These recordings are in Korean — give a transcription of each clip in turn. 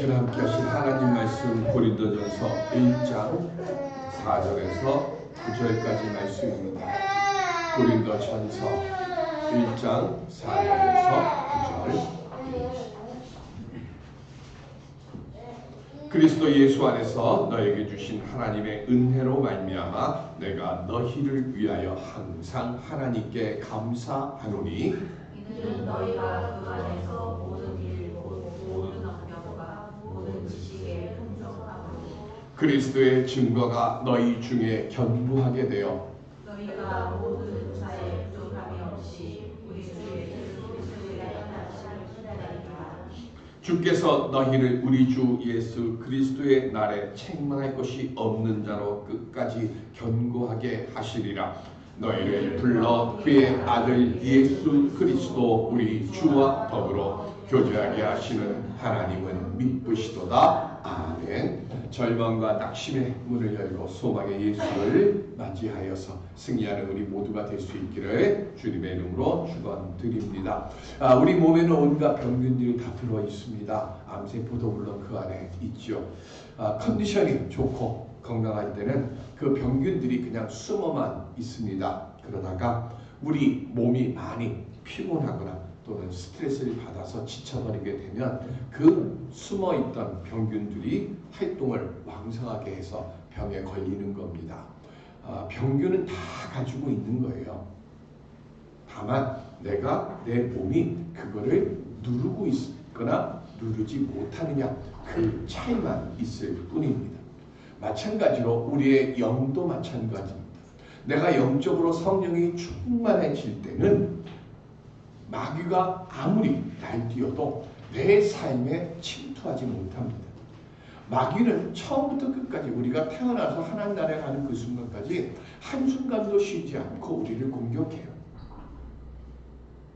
시간 함께 하신 하나님 말씀 고린도전서 1장 4절에서 9절까지 말씀입니다. 고린도전서 1장 4절에서 9절. 그리스도 예수 안에서 너에게 주신 하나님의 은혜로 말미암아 내가 너희를 위하여 항상 하나님께 감사하노니 이는 너희가 그 안에서 모든 일, 모든 언명과 모든 지식에 풍성함으로 그리스도의 증거가 너희 중에 견고하게 되어 너희가 모든 은사에 부족함이 없이 우리 주 예수 그리스도의 나타나심을 기다리라. 주께서 너희를 우리 주 예수 그리스도의 날에 책망할 것이 없는 자로 끝까지 견고하게 하시리라. 너희를 불러 그의 아들 예수 그리스도 우리 주와 더불어 교제하게 하시는 하나님은 미쁘시도다. 아멘. 절망과 낙심의 문을 열고 소망의 예수를 맞이하여서 승리하는 우리 모두가 될 수 있기를 주님의 이름으로 축원드립니다. 우리 몸에는 온갖 병균들이 다 들어 있습니다. 암세포도 물론 그 안에 있죠. 컨디션이 좋고 건강할 때는 그 병균들이 그냥 숨어만 있습니다. 그러다가 우리 몸이 많이 피곤하거나 또는 스트레스를 받아서 지쳐버리게 되면 그 숨어있던 병균들이 활동을 왕성하게 해서 병에 걸리는 겁니다. 병균은 다 가지고 있는 거예요. 다만 내가 내 몸이 그거를 누르고 있거나 누르지 못하느냐 그 차이만 있을 뿐입니다. 마찬가지로 우리의 영도 마찬가지입니다. 내가 영적으로 성령이 충만해질 때는 마귀가 아무리 날뛰어도 내 삶에 침투하지 못합니다. 마귀는 처음부터 끝까지 우리가 태어나서 하나님 나라에 가는 그 순간까지 한순간도 쉬지 않고 우리를 공격해요.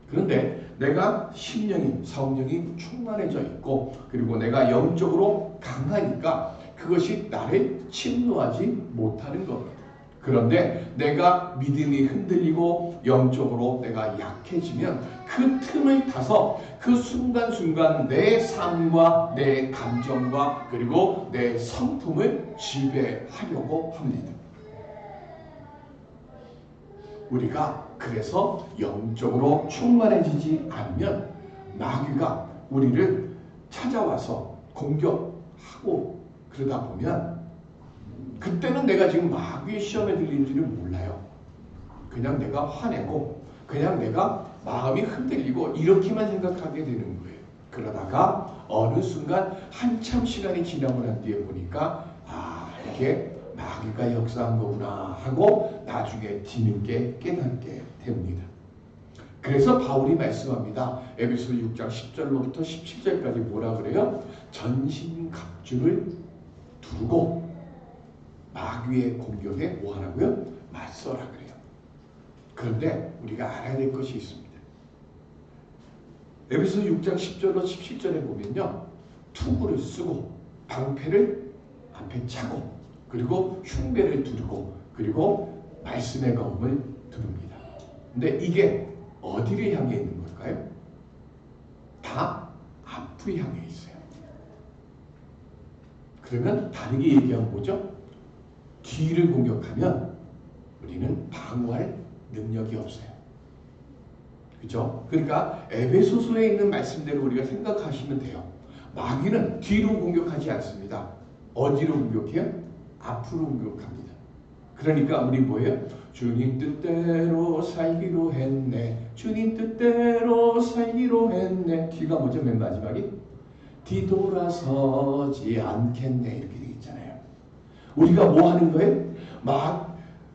그런데 내가 심령이 성령이 충만해져 있고 그리고 내가 영적으로 강하니까 그것이 나를 침노하지 못하는 겁니다. 그런데 내가 믿음이 흔들리고 영적으로 내가 약해지면 그 틈을 타서 그 순간순간 내 삶과 내 감정과 그리고 내 성품을 지배하려고 합니다. 우리가 그래서 영적으로 충만해지지 않으면 마귀가 우리를 찾아와서 공격하고 그러다 보면 그때는 내가 지금 마귀의 시험에 들린지는 몰라요. 그냥 내가 화내고 그냥 내가 마음이 흔들리고 이렇게만 생각하게 되는 거예요. 그러다가 어느 순간 한참 시간이 지나고 난 뒤에 보니까 이게 마귀가 역사한 거구나 하고 나중에 뒤늦게 깨닫게 됩니다. 그래서 바울이 말씀합니다. 에베소 6장 10절로부터 17절까지 뭐라 그래요? 전신갑주를 두르고 마귀의 공격에 뭐 하라고요? 맞서라 그래요. 그런데 우리가 알아야 될 것이 있습니다. 에베소 6장 10절로 17절에 보면요. 투구를 쓰고 방패를 앞에 차고 그리고 흉배를 두르고 그리고 말씀의 검을 두릅니다. 근데 이게 어디를 향해 있는 걸까요? 다 앞을 향해 있어요. 그러면 다르게 얘기하면 뭐죠? 뒤를 공격하면 우리는 방어할 능력이 없어요. 그렇죠? 그러니까 에베소서에 있는 말씀대로 우리가 생각하시면 돼요. 마귀는 뒤로 공격하지 않습니다. 어디로 공격해요? 앞으로 공격합니다. 그러니까 우리 뭐예요? 주님 뜻대로 살기로 했네. 주님 뜻대로 살기로 했네. 뒤가 뭐죠? 맨 마지막이? 뒤돌아서지 않겠네. 이렇게 되어 있잖아요. 우리가 뭐 하는 거예요?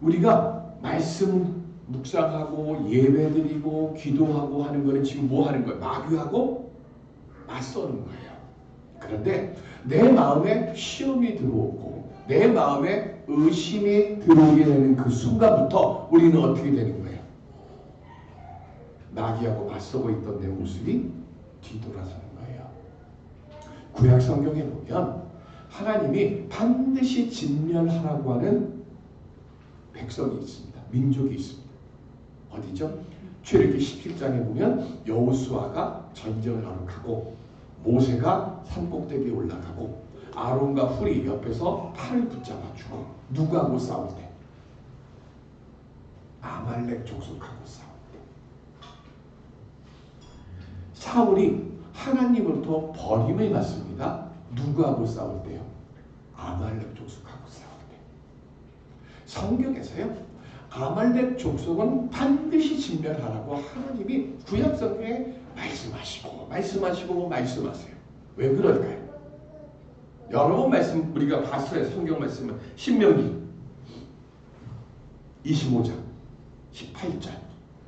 우리가 말씀 묵상하고 예배드리고 기도하고 하는 거는 지금 뭐 하는 거예요? 마귀하고 맞서는 거예요. 그런데 내 마음에 시험이 들어오고 내 마음에 의심이 들어오게 되는 그 순간부터 우리는 어떻게 되는 거예요? 마귀하고 맞서고 있던 내 모습이 뒤돌아서는 거예요. 구약 성경에 보면 하나님이 반드시 진멸하라고 하는 백성이 있습니다. 민족이 있습니다. 어디죠? 출애굽기 17장에 보면 여호수아가 전쟁을 하러 가고 모세가 산꼭대기에 올라가고 아론과 훌이 옆에서 팔을 붙잡아주고 누구하고 싸울 때? 아말렉 족속하고 싸울 때. 사울이 하나님으로부터 버림을 받습니다. 누구하고 싸울 때요? 아말렉 족속하고 싸울 때. 성경에서요, 아말렉 족속은 반드시 진멸하라고 하나님이 구약성경에 말씀하세요. 왜 그럴까요? 여러 번 우리가 봤어요. 성경 말씀은 신명기 25장 18절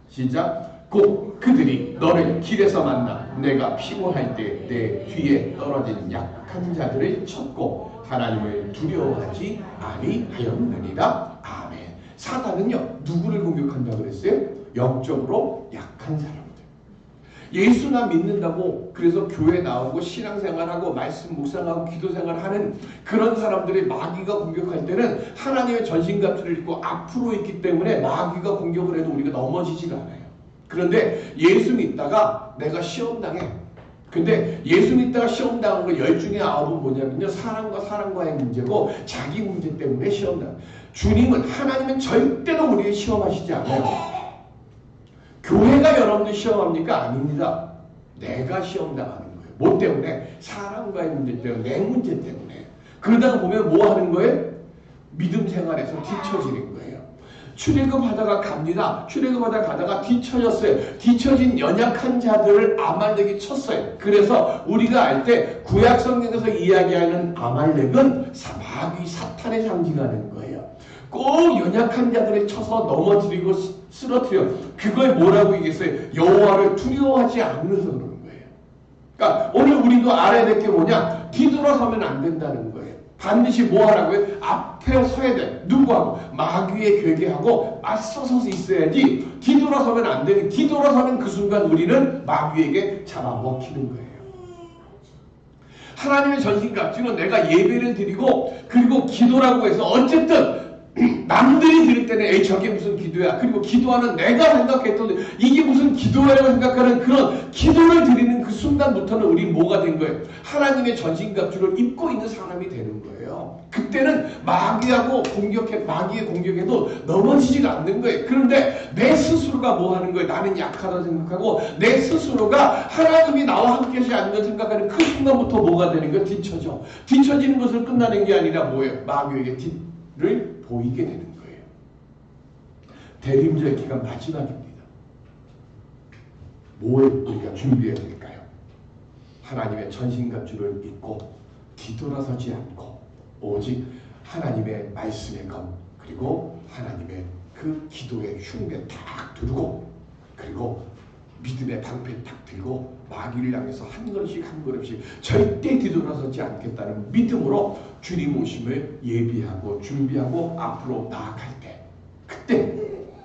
시작. 곧 그들이 너를 길에서 만나 내가 피곤할 때 내 뒤에 떨어진 약한 자들을 쳤고 하나님을 두려워하지 아니하였느니라. 아멘. 사단은요, 누구를 공격한다고 그랬어요? 영적으로 약한 사람들. 예수나 믿는다고 그래서 교회 나오고 신앙생활하고 말씀 묵상하고 기도생활하는 그런 사람들이 마귀가 공격할 때는 하나님의 전신갑주를 입고 앞으로 있기 때문에 마귀가 공격을 해도 우리가 넘어지지가 않아요. 그런데 예수 믿다가 내가 시험당해. 근데 예수 믿다가 시험당한 거 10중에 9은 뭐냐면요, 사람과의 문제고 자기 문제 때문에 시험당. 주님은, 하나님은 절대로 우리를 시험하시지 않아요. 교회가 여러분들 시험합니까? 아닙니다. 내가 시험당하는 거예요. 뭐 때문에? 사람과의 문제 때문에, 내 문제 때문에. 그러다가 보면 뭐 하는 거예요? 믿음 생활에서 뒤처지는 거예요. 출애굽하다가 갑니다. 출애굽하다가 가다가 뒤처졌어요. 뒤처진 연약한 자들을 아말렉이 쳤어요. 그래서 우리가 알 때 구약 성경에서 이야기하는 아말렉은 마귀 사탄에 상징하는 거예요. 꼭 연약한 자들을 쳐서 넘어뜨리고 쓰러뜨려. 그걸 뭐라고 얘기했어요? 여호와를 두려워하지 않으면서 그러는 거예요. 그러니까 오늘 우리도 알아야 될 게 뭐냐? 뒤돌아서면 안 된다는 거예요. 반드시 뭐 하라고요? 앞에 서야 돼. 누구하고? 마귀의 괴계하고 맞서서 있어야지. 뒤돌아서면 안 되는. 뒤돌아서는 그 순간 우리는 마귀에게 잡아먹히는 거예요. 하나님의 전신갑주는 내가 예배를 드리고 그리고 기도라고 해서 어쨌든 남들이 드릴 때는 에이 저게 무슨 기도야. 그리고 기도하는 내가 생각했던 이게 무슨 기도라고 생각하는 그런 기도를 드리는 그 순간부터는 우리 뭐가 된 거예요? 하나님의 전신갑주를 입고 있는 사람이 되는 거예요. 그때는 마귀의 공격에도 넘어지지가 않는 거예요. 그런데 내 스스로가 뭐 하는 거예요? 나는 약하다 생각하고 내 스스로가 하나님이 나와 함께 하지 않는 생각하는 그 순간부터 뭐가 되는 거예요? 뒤처져. 뒤처지는 것을 끝나는 게 아니라 뭐예요? 마귀에게 뒤를 보이게 되는 거예요. 대림절 기간 마지막입니다. 뭘 우리가 준비해야 될까요? 하나님의 전신갑주를 입고 뒤돌아서지 않고 오직 하나님의 말씀의 검 그리고 하나님의 그 기도의 흉배 탁 들고 그리고 믿음의 방패 탁 들고 마귀를 향해서 한 걸음씩 절대 뒤돌아서지 않겠다는 믿음으로 주님 오심을 예비하고 준비하고 앞으로 나아갈 때 그때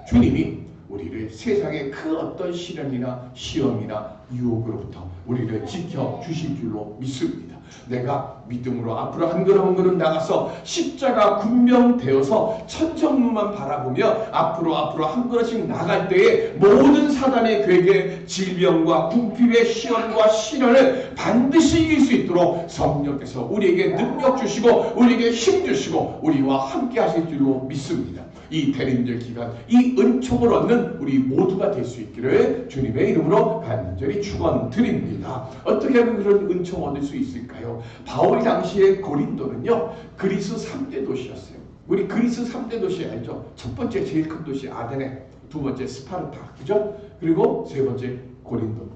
주님이 우리를 세상의 그 어떤 시련이나 시험이나 유혹으로부터 우리를 지켜주실 줄로 믿습니다. 내가 믿음으로 앞으로 한 걸음 나가서 십자가 군명되어서 천정문만 바라보며 앞으로 한 걸음씩 나갈 때에 모든 사단의 괴계, 질병과 궁핍의 시험과 시련을 반드시 이길 수 있도록 성령께서 우리에게 능력 주시고 우리에게 힘 주시고 우리와 함께 하실 줄로 믿습니다. 이 대림절 기간 이 은총을 얻는 우리 모두가 될 수 있기를 주님의 이름으로 간절히 축원드립니다. 어떻게 하면 그런 은총 얻을 수 있을까요? 바울 당시에 고린도는요 그리스 3대 도시였어요. 우리 그리스 3대 도시 알죠? 첫 번째 제일 큰 도시 아테네, 두 번째 스파르타, 그죠? 그리고 세 번째 고린도입니다.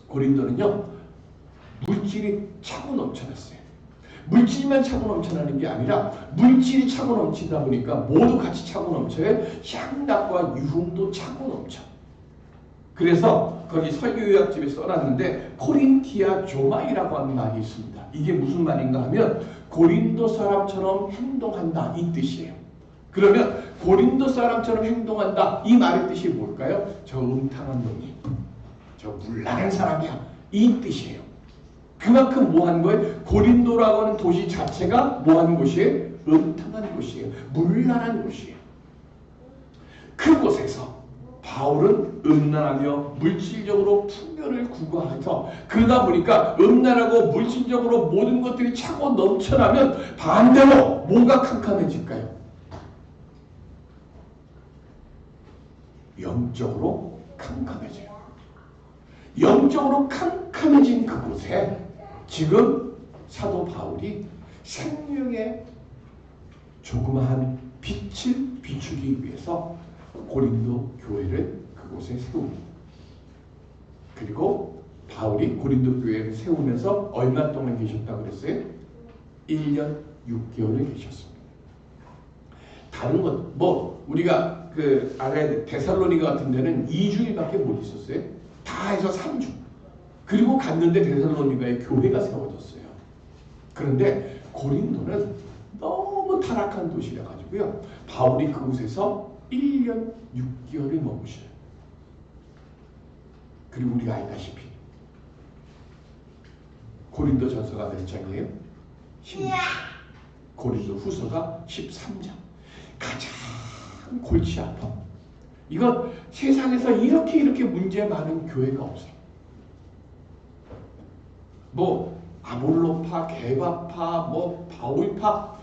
고린도는요 물질이 차고 넘쳐났어요. 물질만 차고 넘쳐나는 게 아니라 물질이 차고 넘치다 보니까 모두 같이 차고 넘쳐요. 향락과 유흥도 차고 넘쳐. 그래서 거기 설교요약집에 써놨는데 코린티아 조마이라고 하는 말이 있습니다. 이게 무슨 말인가 하면 고린도 사람처럼 행동한다 이 뜻이에요. 그러면 고린도 사람처럼 행동한다 이 말의 뜻이 뭘까요? 저 음탕한 놈이 저 물란한 사람이야 이 뜻이에요. 그만큼 뭐한 거예요? 고린도라고 하는 도시 자체가 뭐하는 곳이에요? 음탕한 곳이에요. 물란한 곳이에요. 그곳에서 바울은 음란하며 물질적으로 풍요를 구가해서 그러다 보니까 음란하고 물질적으로 모든 것들이 차고 넘쳐나면 반대로 뭐가 캄캄해질까요? 영적으로 캄캄해져요. 영적으로 캄캄해진 그곳에 지금 사도 바울이 생명의 조그마한 빛을 비추기 위해서 고린도 교회를 그곳에 세웁니다. 그리고 바울이 고린도 교회를 세우면서 얼마 동안 계셨다고 그랬어요? 1년 6개월을 계셨습니다. 다른 것, 우리가 알아야 돼. 데살로니가 같은 데는 2주일밖에 못 있었어요. 다 해서 3주. 그리고 갔는데 데살로니가에 교회가 세워졌어요. 그런데 고린도는 너무 타락한 도시라 가지고요. 바울이 그곳에서 1년 6개월을 머무셔요. 그리고 우리가 알다시피 고린도 전서가 몇 장이에요? 16장. 고린도 후서가 13장. 가장 골치 아파. 이건 세상에서 이렇게 문제 많은 교회가 없어요. 아볼로파, 게바파, 바울파,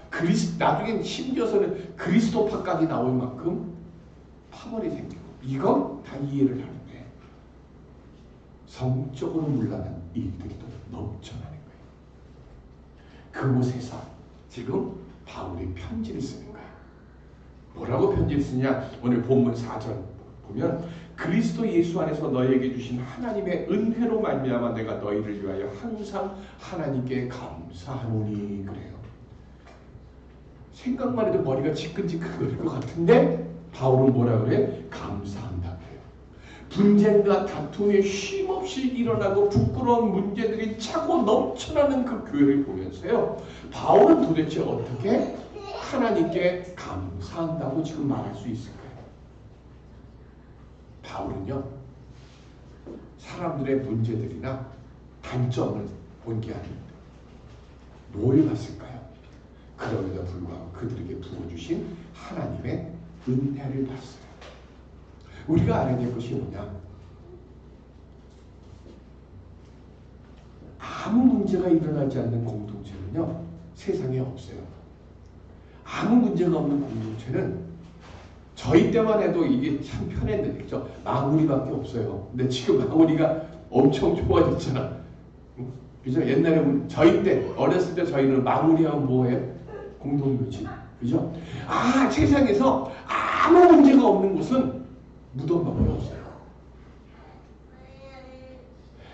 나중엔 심지어서는 그리스도파까지 나올 만큼 파벌이 생기고, 이건 다 이해를 하는데 성적으로 물러난 일들이 또 넘쳐나는 거예요. 그곳에서 지금 바울이 편지를 쓰는 거예요. 뭐라고 편지를 쓰냐? 오늘 본문 4절 보면 그리스도 예수 안에서 너희에게 주신 하나님의 은혜로 말미암아 내가 너희를 위하여 항상 하나님께 감사하노니 그래요. 생각만 해도 머리가 지끈지끈거릴 것 같은데 바울은 뭐라 그래? 감사한다 그래요. 분쟁과 다툼이 쉼없이 일어나고 부끄러운 문제들이 차고 넘쳐나는 그 교회를 보면서요. 바울은 도대체 어떻게 하나님께 감사한다고 지금 말할 수 있을까요? 바울은요. 사람들의 문제들이나 단점을 본 게 아닙니다. 뭘 봤을까요? 그럼에도 불구하고 그들에게 부어주신 하나님의 은혜를 봤어요. 우리가 알아야 될 것이 뭐냐? 아무 문제가 일어나지 않는 공동체는요. 세상에 없어요. 아무 문제가 없는 공동체는 저희 때만 해도 이게 참 편했는데, 그죠? 마무리밖에 없어요. 근데 지금 마무리가 엄청 좋아졌잖아. 그죠? 옛날에 저희 때, 어렸을 때 저희는 마무리하면 뭐예요? 공동묘지. 그죠? 세상에서 아무 문제가 없는 곳은 무덤밖에 없어요.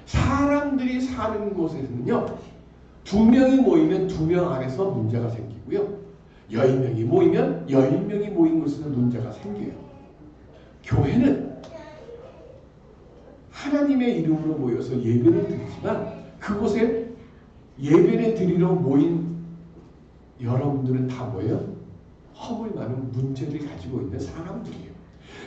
사람들이 사는 곳에서는요, 2명이 모이면 2명 안에서 문제가 생기고요. 10명이 모이면 10명이 모인 곳에서 문제가 생겨요. 교회는 하나님의 이름으로 모여서 예배를 드리지만 그곳에 예배를 드리러 모인 여러분들은 다 뭐예요? 허물 많은 문제를 가지고 있는 사람들이에요.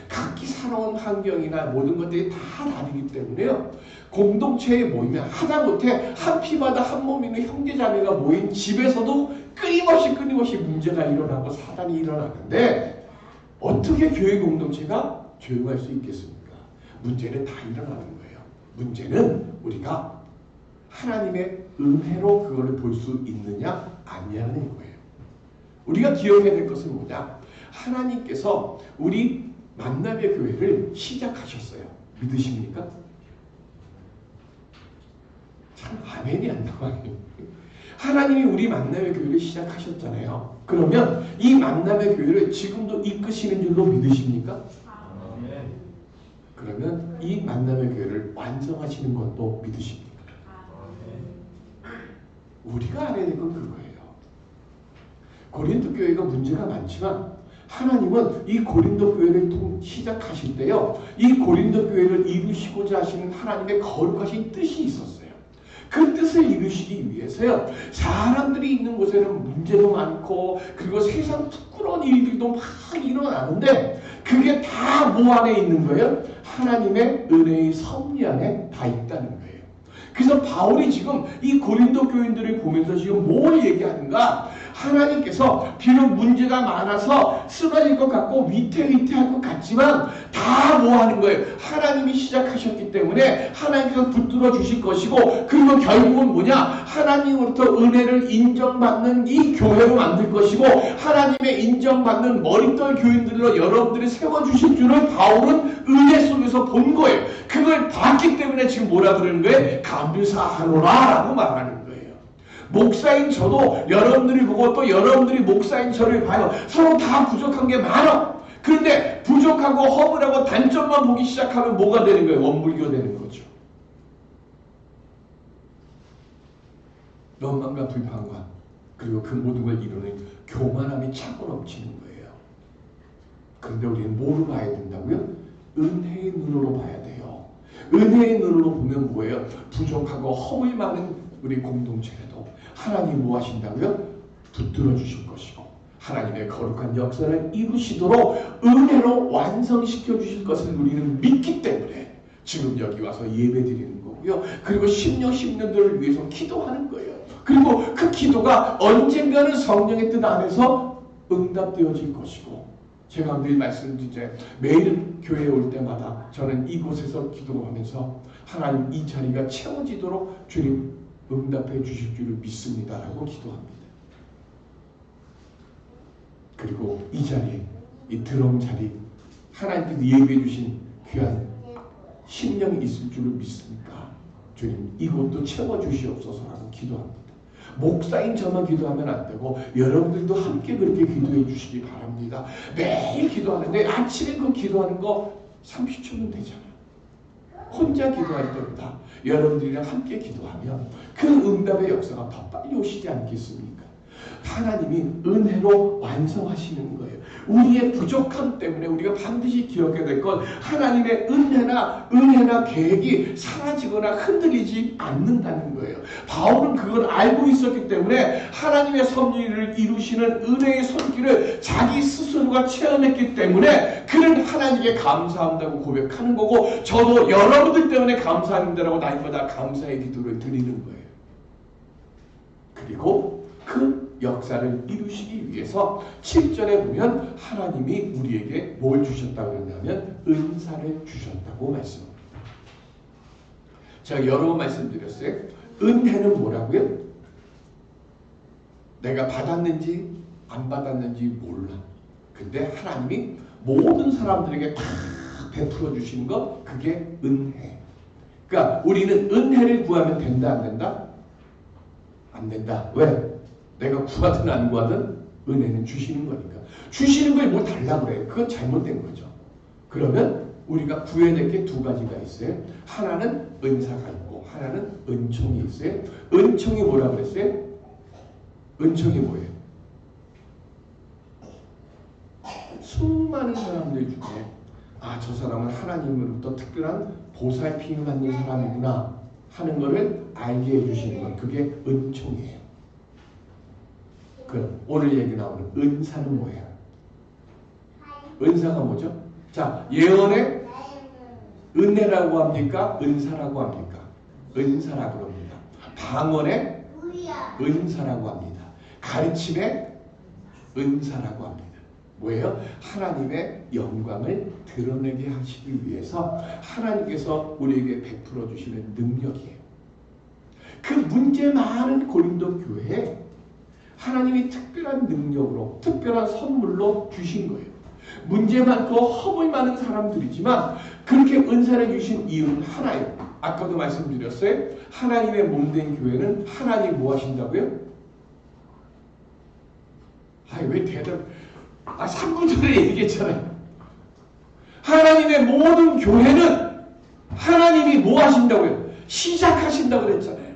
각기 살아온 환경이나 모든 것들이 다 다르기 때문에요. 공동체에 모이면 하다못해 한 피마다 한 몸 있는 형제자매가 모인 집에서도 끊임없이 문제가 일어나고 사단이 일어나는데 어떻게 교회 공동체가 조용할 수 있겠습니까? 문제는 다 일어나는 거예요. 문제는 우리가 하나님의 은혜로 그거를 볼 수 있느냐 아니냐는 거예요. 우리가 기억해야 될 것은 뭐냐? 하나님께서 우리 만남의 교회를 시작하셨어요. 믿으십니까? 참 아멘이 안 나와요. 하나님이 우리 만남의 교회를 시작하셨잖아요. 그러면 이 만남의 교회를 지금도 이끄시는 줄로 믿으십니까? 아멘. 그러면 이 만남의 교회를 완성하시는 것도 믿으십니까? 아멘. 우리가 알아야 될 건 그거예요. 고린도 교회가 문제가 많지만 하나님은 이 고린도 교회를 시작하실 때요. 이 고린도 교회를 이루시고자 하시는 하나님의 거룩하신 뜻이 있었어요. 그 뜻을 이루시기 위해서요. 사람들이 있는 곳에는 문제도 많고 그리고 세상 부끄러운 일들도 막 일어나는데 그게 다 뭐 안에 있는 거예요? 하나님의 은혜의 섭리 안에 다 있다는 거예요. 그래서 바울이 지금 이 고린도 교인들을 보면서 지금 뭘 얘기하는가? 하나님께서 비록 문제가 많아서 쓰러질 것 같고 위태위태할 것 같지만 다 뭐 하는 거예요? 하나님이 시작하셨기 때문에 하나님께서 붙들어 주실 것이고, 그리고 결국은 뭐냐? 하나님으로부터 은혜를 인정받는 이 교회로 만들 것이고, 하나님의 인정받는 머릿돌 교인들로 여러분들이 세워주실 줄을 바울은 은혜 속에서 본 거예요. 그걸 봤기 때문에 지금 뭐라 그러는 거예요? 감사하노라 라고 말하는 거예요. 목사인 저도 여러분들이 보고 또 여러분들이 목사인 저를 봐요. 서로 다 부족한 게 많아. 그런데 부족하고 허물하고 단점만 보기 시작하면 뭐가 되는 거예요? 원불교 되는 거죠. 원망과 불평과 그리고 그 모든 걸 이루는 교만함이 차고 넘치는 거예요. 그런데 우리는 뭐로 봐야 된다고요? 은혜의 눈으로 봐야 돼요. 은혜의 눈으로 보면 뭐예요? 부족하고 허물 많은 우리 공동체라도 하나님 뭐 하신다고요? 붙들어 주실 것이고, 하나님의 거룩한 역사를 이루시도록 은혜로 완성시켜 주실 것을 우리는 믿기 때문에 지금 여기 와서 예배 드리는 거고요. 그리고 10년, 10년들을 위해서 기도하는 거예요. 그리고 그 기도가 언젠가는 성령의 뜻 안에서 응답되어질 것이고, 제가 늘 말씀드리죠. 매일 교회에 올 때마다 저는 이곳에서 기도하면서 하나님 이 자리가 채워지도록 주님 응답해 주실 줄을 믿습니다라고 기도합니다. 그리고 이 자리, 이 드럼 자리, 하나님께서 예배해 주신 귀한 심령이 있을 줄을 믿습니까? 주님 이곳도 채워주시옵소서라고 기도합니다. 목사인 저만 기도하면 안 되고 여러분들도 함께 그렇게 기도해 주시기 바랍니다. 매일 기도하는데 아침에 그 기도하는 거 30초면 되잖아요. 혼자 기도할 때보다 여러분들이랑 함께 기도하면 그 응답의 역사가 더 빨리 오시지 않겠습니까? 하나님이 은혜로 완성하시는 거예요. 우리의 부족함 때문에 우리가 반드시 기억해야 될 건 하나님의 은혜나 계획이 사라지거나 흔들리지 않는다는 거예요. 바울은 그걸 알고 있었기 때문에 하나님의 섭리를 이루시는 은혜의 손길을 자기 스스로가 체험했기 때문에 그는 하나님께 감사한다고 고백하는 거고, 저도 여러분들 때문에 감사합니다라고 날마다 감사의 기도를 드리는 거예요. 그리고 그 역사를 이루시기 위해서 7절에 보면 하나님이 우리에게 뭘 주셨다고 그러냐면 은사를 주셨다고 말씀합니다. 제가 여러 번 말씀드렸어요. 은혜는 뭐라고요? 내가 받았는지 안 받았는지 몰라. 근데 하나님이 모든 사람들에게 다 베풀어 주시는 것, 그게 은혜. 그러니까 우리는 은혜를 구하면 된다 안 된다? 안 된다. 왜? 내가 구하든 안 구하든 은혜는 주시는 거니까. 주시는 거에 뭐 달라고 그래요. 그건 잘못된 거죠. 그러면 우리가 구해야 될 게 두 가지가 있어요. 하나는 은사가 있고 하나는 은총이 있어요. 은총이 뭐라고 그랬어요? 은총이 뭐예요? 수많은 사람들 중에 저 사람은 하나님으로부터 특별한 보살핌을 받는 사람이구나 하는 것을 알게 해주시는 것, 그게 은총이에요. 오늘 얘기 나오는 은사는 뭐예요? 은사가 뭐죠? 자, 예언의 은혜라고 합니까? 은사라고 합니까? 은사라고 합니다. 방언의 은사라고 합니다. 가르침의 은사라고 합니다. 뭐예요? 하나님의 영광을 드러내게 하시기 위해서 하나님께서 우리에게 베풀어 주시는 능력이에요. 그 문제 많은 고린도 교회에 하나님이 특별한 능력으로, 특별한 선물로 주신 거예요. 문제 많고 허물 많은 사람들이지만 그렇게 은사를 주신 이유는 하나예요. 아까도 말씀드렸어요. 하나님의 몸된 교회는 하나님 뭐 하신다고요? 왜 대답? 3분 전에 얘기했잖아요. 하나님의 모든 교회는 하나님이 뭐 하신다고요? 시작하신다고 그랬잖아요.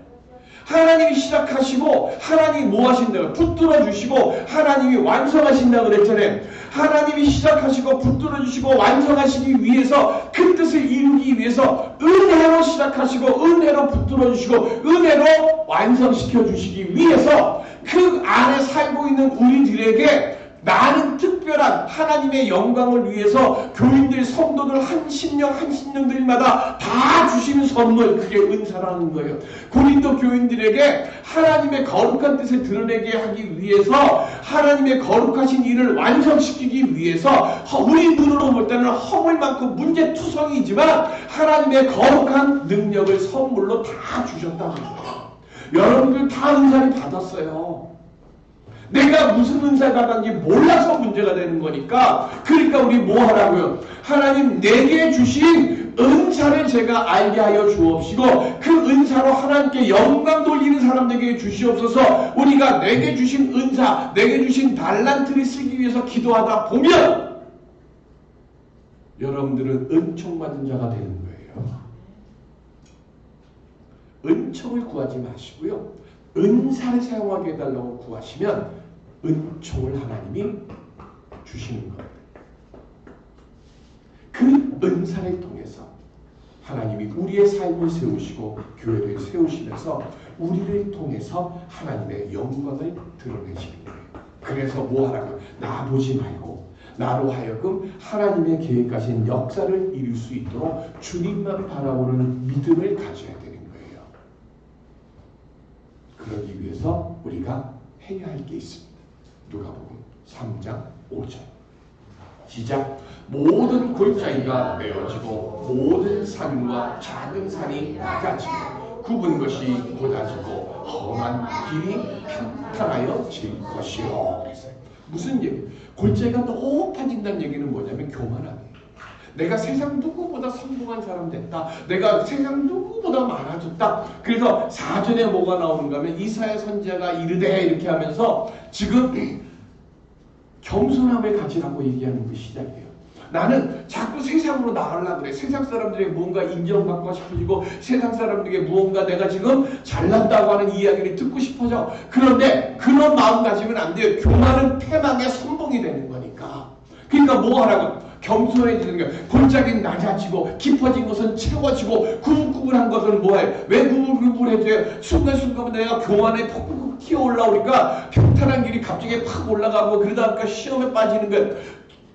하나님이 시작하시고 하나님이 뭐 하신다고? 붙들어 주시고 하나님이 완성하신다고 그랬잖아요. 하나님이 시작하시고 붙들어 주시고 완성하시기 위해서 그 뜻을 이루기 위해서 은혜로 시작하시고 은혜로 붙들어 주시고 은혜로 완성시켜 주시기 위해서 그 안에 살고 있는 우리들에게 나는 특별한 하나님의 영광을 위해서 교인들, 성도들 한 심령들마다 다 주시는 선물, 그게 은사라는 거예요. 고린도 교인들에게 하나님의 거룩한 뜻을 드러내게 하기 위해서, 하나님의 거룩하신 일을 완성시키기 위해서 우리 눈으로 볼 때는 허물 많고 문제투성이지만 하나님의 거룩한 능력을 선물로 다 주셨다는 거예요. 여러분들 다 은사를 받았어요. 내가 무슨 은사를 받았는지 몰라서 문제가 되는 거니까. 그러니까 우리 뭐 하라고요? 하나님 내게 주신 은사를 제가 알게 하여 주옵시고 그 은사로 하나님께 영광 돌리는 사람들에게 주시옵소서. 우리가 내게 주신 은사, 내게 주신 달란트를 쓰기 위해서 기도하다 보면 여러분들은 은총 받은 자가 되는 거예요. 은총을 구하지 마시고요, 은사를 사용하게 해달라고 구하시면 은총을 하나님이 주시는 겁니다. 그 은사를 통해서 하나님이 우리의 삶을 세우시고 교회를 세우시면서 우리를 통해서 하나님의 영광을 드러내시는 거예요. 그래서 뭐 하라고요? 나 보지 말고 나로 하여금 하나님의 계획하신 역사를 이룰 수 있도록 주님만 바라보는 믿음을 가져야 되는 거예요. 그러기 위해서 우리가 해야 할 게 있습니다. 누가복음 3장 5절 시작. 모든 골짜기가 메어지고 모든 산과 작은 산이 낮아지고 굽은 것이 곧아지고 험한 길이 평탄하여질 것이요. 그랬어요. 무슨 얘기? 골짜기가 높아진다는 얘기는 뭐냐면 교만함이에요. 내가 세상 누구보다 성공한 사람 됐다. 내가 세상 누구보다 많아졌다. 그래서 4절에 뭐가 나오는가 하면 이사야 선지자가 이르되 이렇게 하면서 지금 겸손함을 가지라고 얘기하는 그 시작이에요. 나는 자꾸 세상으로 나가려고 그래. 세상 사람들에게 뭔가 인정받고 싶어지고 세상 사람들에게 무언가 내가 지금 잘난다고 하는 이야기를 듣고 싶어져. 그런데 그런 마음 가지면 안 돼요. 교만은 패망의 선봉이 되는 거니까. 그러니까 뭐 하라고? 겸손해지는 거예요. 골짜기는 낮아지고 깊어진 것은 채워지고 구불구불한 것은 뭐해? 왜 구불구불해져요? 순간순간 내가 교만에 푹푹 튀어 올라오니까 평탄한 길이 갑자기 팍 올라가고 그러다 보니까 시험에 빠지는 거예요.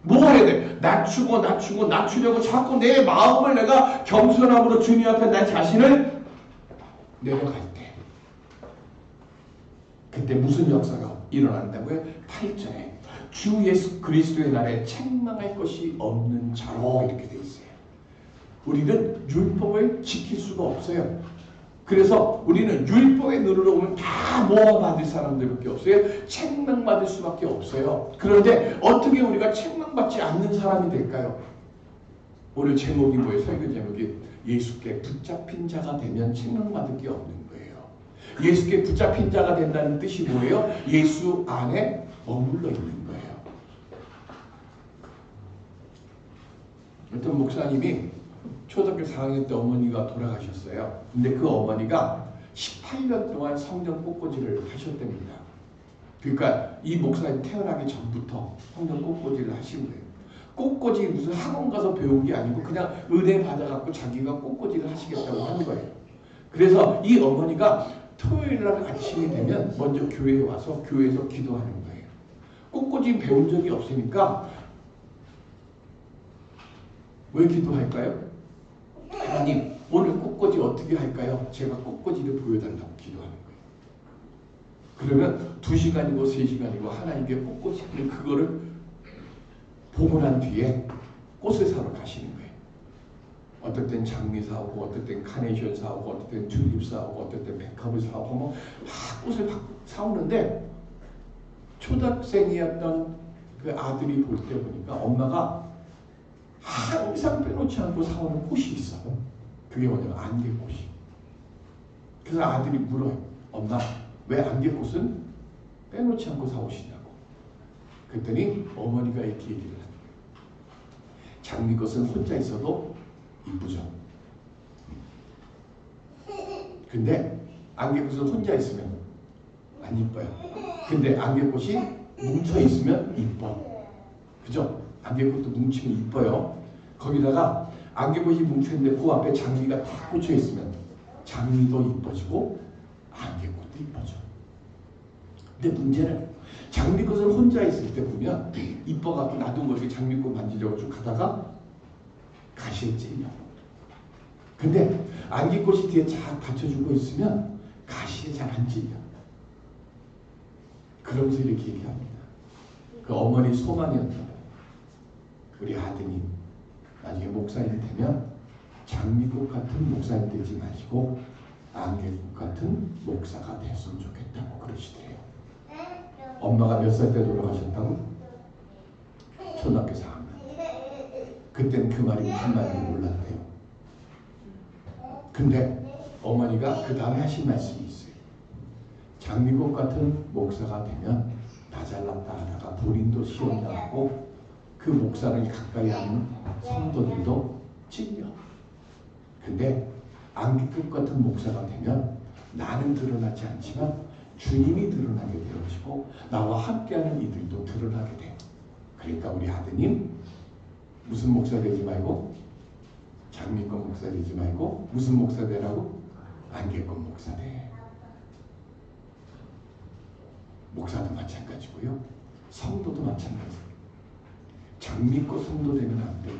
뭐 해야 돼? 낮추려고 자꾸 내 마음을 내가 겸손함으로 주님 앞에 나 자신을 내려갈 때 그때 무슨 역사가 일어난다고요? 8절에 주 예수 그리스도의 날에 책망할 것이 없는 자로 이렇게 돼 있어요. 우리는 율법을 지킬 수가 없어요. 그래서 우리는 율법의 눈으로 보면 다 모아받을 사람들밖에 없어요. 책망받을 수밖에 없어요. 그런데 어떻게 우리가 책망받지 않는 사람이 될까요? 오늘 제목이 뭐예요? 설교 제목이 예수께 붙잡힌 자가 되면 책망받을 게 없는 거예요. 예수께 붙잡힌 자가 된다는 뜻이 뭐예요? 예수 안에 머물러 있는 거예요. 어떤 목사님이 초등학교 4학년 때 어머니가 돌아가셨어요. 근데 그 어머니가 18년 동안 성령 꽃꽂이를 하셨답니다. 그러니까 이 목사님 태어나기 전부터 성령 꽃꽂이를 하신 거예요. 꽃꽂이 무슨 학원 가서 배운 게 아니고 그냥 은혜 받아갖고 자기가 꽃꽂이를 하시겠다고 한 거예요. 그래서 이 어머니가 토요일날 아침이 되면 먼저 교회에 와서 교회에서 기도하는 거예요. 꽃꽂이 배운 적이 없으니까 왜 기도할까요? 하나님, 오늘 꽃꽂이 어떻게 할까요? 제가 꽃꽂이를 보여달라고 기도하는 거예요. 그러면 2시간이고 3시간이고 하나님께 꽃꽂이를 그거를 보고 난 뒤에 꽃을 사러 가시는 거예요. 어떨 땐 장미 사오고, 어떨 땐 카네이션 사오고, 어떨 땐 튤립 사오고, 어떨 땐 백합을 사오고, 뭐 꽃을 사오는데 초등학생이었던 그 아들이 볼 때 보니까 엄마가 항상 빼놓지 않고 사오는 꽃이 있어. 그게 뭐냐면 안개꽃이. 그래서 아들이 물어요. 엄마, 왜 안개꽃은 빼놓지 않고 사오시냐고. 그랬더니 어머니가 이렇게 얘기를 합니다. 장미꽃은 혼자 있어도 이쁘죠. 근데 안개꽃은 혼자 있으면 안 이뻐요. 근데 안개꽃이 뭉쳐 있으면 이뻐. 그죠? 안개꽃도 뭉치면 이뻐요. 거기다가 안개꽃이 뭉쳐있는데 그 앞에 장미가 다 꽂혀있으면 장미도 이뻐지고 안개꽃도 이뻐져. 근데 문제는 장미꽃을 혼자 있을 때 보면 이뻐갖고 나도 모르게 장미꽃 만지려고 쭉 가다가 가시에 찔려. 근데 안개꽃이 뒤에 쫙 받쳐주고 있으면 가시에 잘 안 찔려. 그러면서 이렇게 얘기합니다. 그 어머니 소망이었던 거예요. 우리 아드님 나중에 목사님 되면 장미꽃 같은 목사님 되지 마시고 안개꽃 같은 목사가 됐으면 좋겠다고 그러시더래요. 엄마가 몇 살 때 돌아가셨다고? 초등학교 4학년. 그땐 그 말이 무슨 말인지 몰랐대요. 근데 어머니가 그 다음에 하신 말씀이 있어요. 장미꽃 같은 목사가 되면 나 잘났다 하다가 본인도 시험당하고 그 목사를 가까이 하는 성도들도 찔려. 근데 안개꽃 같은 목사가 되면 나는 드러나지 않지만 주님이 드러나게 되어지고 나와 함께하는 이들도 드러나게 돼요. 그러니까 우리 아드님 무슨 목사 되지 말고 장미꽃 목사 되지 말고 무슨 목사 되라고? 안개꽃 목사 돼. 목사도 마찬가지고요. 성도도 마찬가지예요. 장미꽃 성도 되면 안 돼요.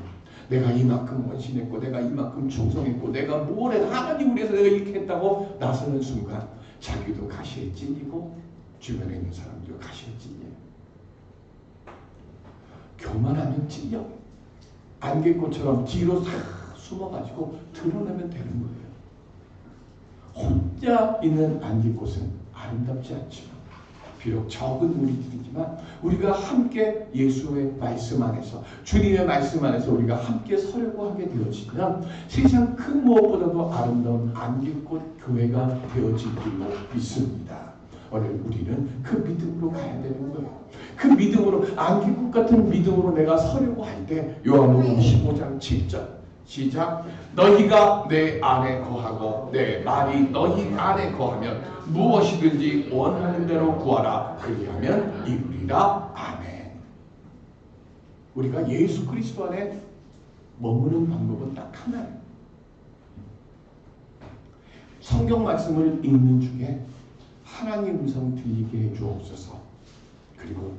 내가 이만큼 헌신했고 내가 이만큼 충성했고 내가 뭘 해도 하나님을 위해서 내가 이렇게 했다고 나서는 순간 자기도 가시에 찔리고 주변에 있는 사람들도 가시에 찔려요. 교만하면 찔려. 안개꽃처럼 뒤로 싹 숨어가지고 드러내면 되는 거예요. 혼자 있는 안개꽃은 아름답지 않지만 비록 적은 우리들이지만 우리가 함께 예수의 말씀 안에서 주님의 말씀 안에서 우리가 함께 서려고 하게 되어지면 세상 그 무엇보다도 아름다운 안개꽃 교회가 되어질 줄로 믿습니다. 오늘 우리는 그 믿음으로 가야 되는 거예요. 그 믿음으로 안개꽃 같은 믿음으로 내가 서려고 할 때 요한복음 15장 7절 시작. 너희가 내 안에 거하고 내 말이 너희 안에 거하면 무엇이든지 원하는 대로 구하라. 그리하면 이루리라. 아멘. 우리가 예수 그리스도 안에 머무는 방법은 딱 하나예요. 성경 말씀을 읽는 중에 하나님의 음성 들리게 해 주옵소서. 그리고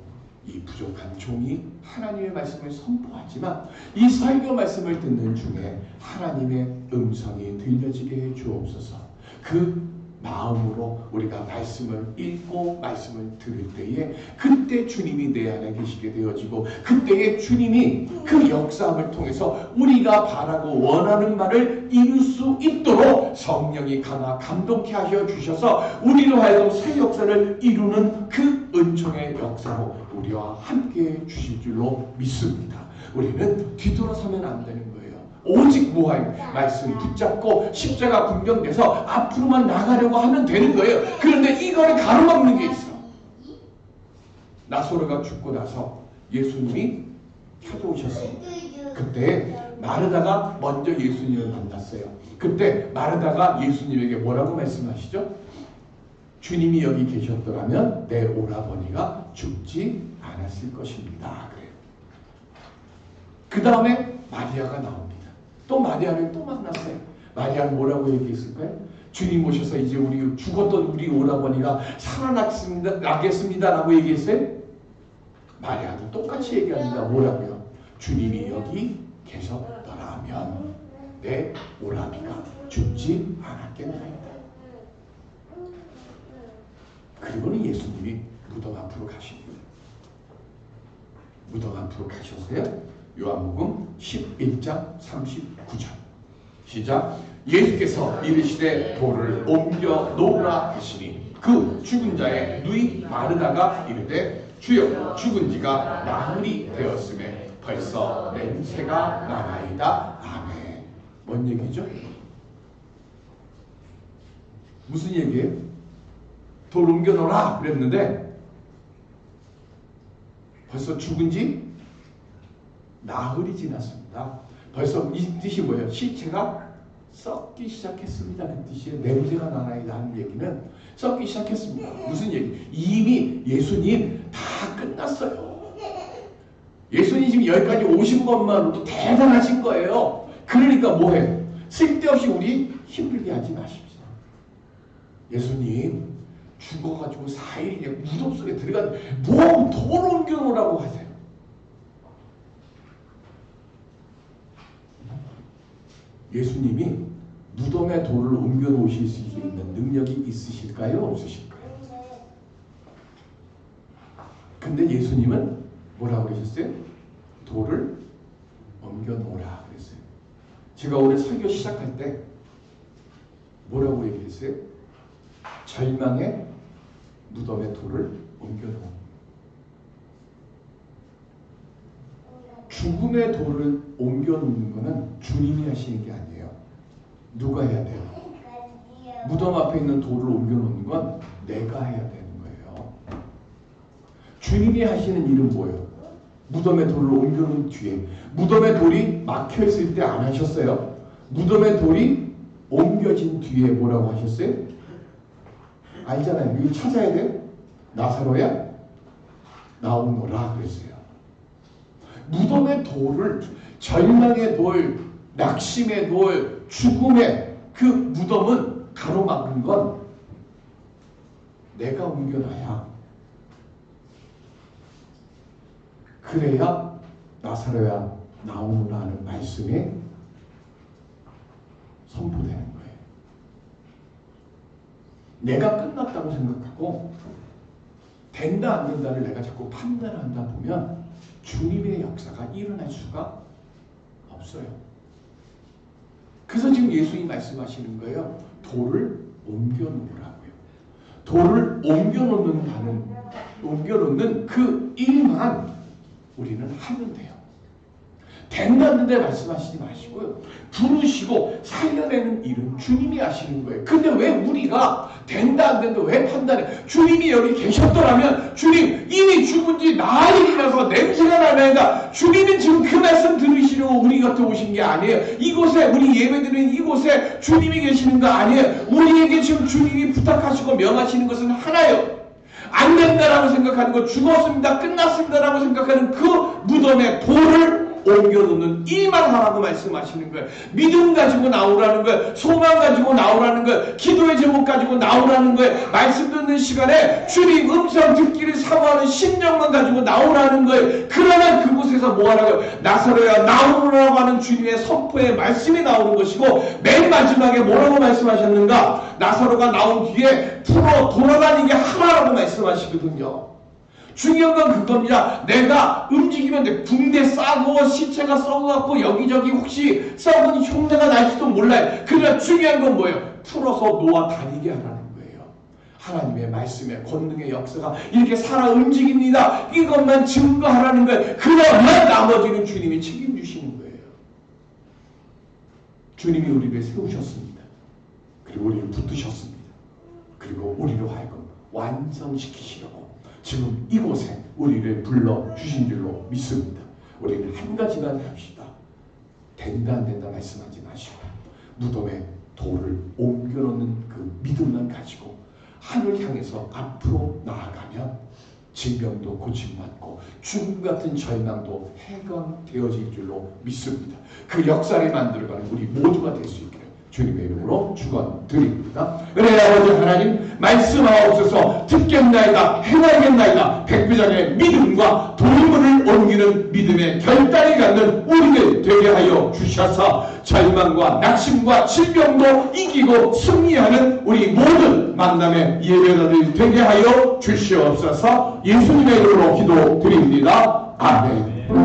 이 부족한 종이 하나님의 말씀을 선포하지만 이 설교 말씀을 듣는 중에 하나님의 음성이 들려지게 해 주옵소서. 그 마음으로 우리가 말씀을 읽고 말씀을 들을 때에 그때 주님이 내 안에 계시게 되어지고 그때에 주님이 그 역사함을 통해서 우리가 바라고 원하는 말을 이룰 수 있도록 성령이 강하 감동케 하여 주셔서 우리로 하여금 새 역사를 이루는 그 은총의 역사로 우리와 함께 주실 줄로 믿습니다. 우리는 뒤돌아서면 안 되는 거예요. 오직 뭐하여 말씀 붙잡고 십자가 군병돼서 앞으로만 나가려고 하면 되는 거예요. 그런데 이거를 가로막는 게 있어. 나사로가 죽고 나서 예수님이 찾아오셨습니다. 그때 마르다가 먼저 예수님을 만났어요. 그때 마르다가 예수님에게 뭐라고 말씀하시죠? 주님이 여기 계셨더라면 내 오라버니가 죽지 않았을 것입니다. 그래요. 그 다음에 마리아가 나옵니다. 또 마리아를 또 만났어요. 마리아는 뭐라고 얘기했을까요? 주님 오셔서 이제 우리 죽었던 우리 오라버니가 살아나겠습니다라고 얘기했어요. 마리아도 똑같이 얘기합니다. 뭐라고요? 주님이 여기 계셨더라면 내 오라비가 죽지 않았겠나이다. 그리고는 예수님이 무덤 앞으로 가십니다. 무덤 앞으로 가셨어요. 요한복음 11장 39절 시작. 예수께서 이르시되 돌을 옮겨 놓으라 하시니 그 죽은 자의 누이 마르다가 이르되 주여 죽은 지가 나흘이 되었음에 벌써 냄새가 나나이다. 아멘. 뭔 얘기죠? 무슨 얘기예요? 돌 옮겨 놓으라 그랬는데 벌써 죽은 지 나흘이 지났습니다. 벌써 이 뜻이 뭐예요? 시체가 썩기 시작했습니다. 그 뜻이에요. 냄새가 나나이다 하는 얘기는 썩기 시작했습니다. 무슨 얘기? 이미 예수님 다 끝났어요. 예수님 지금 여기까지 오신 것만으로도 대단하신 거예요. 그러니까 쓸데없이 우리 힘들게 하지 마십시오. 예수님 죽어가지고 4일이냐 무덤 속에 들어가 뭐 돌 옮겨놓으라고 하세요. 예수님이 무덤에 돌을 옮겨놓으실 수 있는 능력이 있으실까요? 없으실까요? 근데 예수님은 뭐라고 그러셨어요? 돌을 옮겨놓으라 그랬어요. 제가 오늘 설교 시작할 때 뭐라고 얘기했어요? 절망의 무덤에 돌을 옮겨놓은, 죽음의 돌을 옮겨놓는 것은 주님이 하시는 게 아니에요. 누가 해야 돼요? 무덤 앞에 있는 돌을 옮겨놓는 건 내가 해야 되는 거예요. 주님이 하시는 일은 뭐예요? 무덤에 돌을 옮겨놓은 뒤에, 무덤에 돌이 막혀있을 때 안 하셨어요? 무덤에 돌이 옮겨진 뒤에 뭐라고 하셨어요? 알잖아요. 이거 찾아야 돼요. 나사로야 나오너라 그랬어요. 무덤의 돌을, 절망의 돌, 낙심의 돌, 죽음의 그 무덤은 가로막은 건 내가 옮겨놔야, 그래야 나사로야 나오노라 하는 말씀이 선포되는 거예요. 내가 끝났다고 생각하고 된다 안 된다를 내가 자꾸 판단을 한다 보면 주님의 역사가 일어날 수가 없어요. 그래서 지금 예수님이 말씀하시는 거예요. 돌을 옮겨놓으라고요. 돌을 옮겨놓는 그 일만 우리는 하면 돼요. 된다는데 말씀하시지 마시고요. 부르시고 살려내는 일은 주님이 하시는 거예요. 근데 왜 우리가 된다 안 된다 왜 판단해? 주님이 여기 계셨더라면, 주님 이미 죽은 지 나흘이라서 냄새가 나는가, 주님은 지금 그 말씀 들으시려고 우리 곁에 오신 게 아니에요. 이곳에, 우리 예배드리는 이곳에 주님이 계시는 거 아니에요. 우리에게 지금 주님이 부탁하시고 명하시는 것은 하나요. 안 된다라고 생각하는 거, 죽었습니다, 끝났습니다라고 생각하는 그 무덤에 돌을 옮겨놓는 일만 하라고 말씀하시는 거예요. 믿음 가지고 나오라는 거예요. 소망 가지고 나오라는 거예요. 기도의 제목 가지고 나오라는 거예요. 말씀 듣는 시간에 주님 음성 듣기를 사모하는 심령만 가지고 나오라는 거예요. 그러면 그곳에서 뭐 하라고요? 나사로야 나오라고 하는 주님의 선포의 말씀이 나오는 것이고, 맨 마지막에 뭐라고 말씀하셨는가? 나사로가 나온 뒤에 풀어 돌아다니게 하라고 말씀하시거든요. 중요한 건 그겁니다. 내가 움직이면 돼. 붕대 싸고 시체가 썩어갖고 여기저기 혹시 썩은 흉내가 날지도 몰라요. 그러나 중요한 건 뭐예요? 풀어서 놓아 다니게 하라는 거예요. 하나님의 말씀의 권능의 역사가 이렇게 살아 움직입니다. 이것만 증거하라는 거예요. 그러면 나머지는 주님이 책임주시는 거예요. 주님이 우리를 세우셨습니다. 그리고 우리를 붙드셨습니다. 그리고 우리로 하여금 완성시키시려고 지금 이곳에 우리를 불러주신 줄로 믿습니다. 우리는 한 가지만 합시다. 된다 안 된다 말씀하지 마시고 무덤에 돌을 옮겨놓는 그 믿음만 가지고 하늘 향해서 앞으로 나아가면 질병도 고침받고 죽음 같은 절망도 해방되어질 줄로 믿습니다. 그 역사를 만들어가는 우리 모두가 될 수 있기를 주님의 이름으로 축원드립니다. 은혜의 아버지 하나님, 말씀하옵소서. 듣겠나이다, 행하겠나이다. 백부장의 믿음과 돌물을 옮기는 믿음의 결단이 갖는 우리들 되게 하여 주셔서 절망과 낙심과 질병도 이기고 승리하는 우리 모든 만남의 예배자들 되게 하여 주시옵소서. 예수님의 이름으로 기도드립니다. 아멘.